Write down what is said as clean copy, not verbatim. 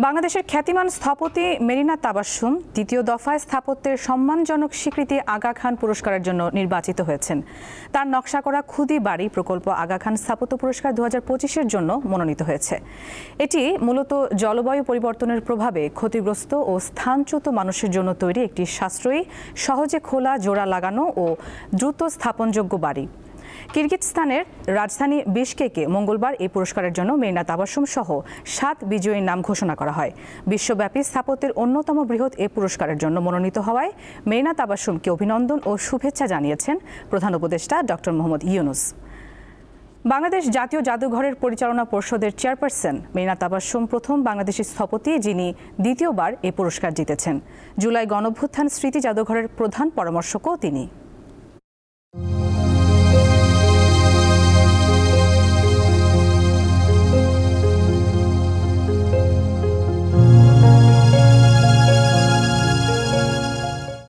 বাংলাদেশের খ্যাতিমান স্থপতি মেরিনা তাবাসসুম দ্বিতীয় দফায় স্থাপত্যের সম্মানজনক স্বীকৃতি আগা খান পুরস্কারের জন্য নির্বাচিত হয়েছেন। তার নকশা করা খুদি বাড়ি প্রকল্প আগা খান স্থাপত্য পুরস্কার 2025-এর জন্য মনোনীত হয়েছে। এটি মূলত জলবায়ু পরিবর্তনের প্রভাবে ক্ষতিগ্রস্ত ও স্থানচ্যুত মানুষের জন্য তৈরি একটি সাশ্রয়ী, সহজে খোলা, জোড়া লাগানো ও দ্রুত স্থাপনযোগ্য বাড়ি। কিরগিজস্তানের রাজধানী বিশকেকে মঙ্গলবার এই পুরস্কারের জন্য মেরিনা তাবাসসুম সহ 7 বিজয়ীর নাম ঘোষণা করা হয়। বিশ্বব্যাপী স্থাপত্যের অন্যতম বৃহৎ এই পুরস্কারের জন্য মনোনীত হওয়ায় মেরিনা তাবাসসুমকে অভিনন্দন ও শুভেচ্ছা জানিয়েছেন প্রধান উপদেষ্টা ডক্টর মোহাম্মদ ইউনূস। বাংলাদেশ জাতীয় জাদুঘরের পরিচালনা পর্ষদের চেয়ারপারসন মেরিনা তাবাসসুম প্রথম বাংলাদেশি স্থপতি যিনি দ্বিতীয়বার এই পুরস্কার জিতেছেন। জুলাই গণঅভ্যুত্থান স্মৃতি জাদুঘরের প্রধান পরামর্শকও তিনি।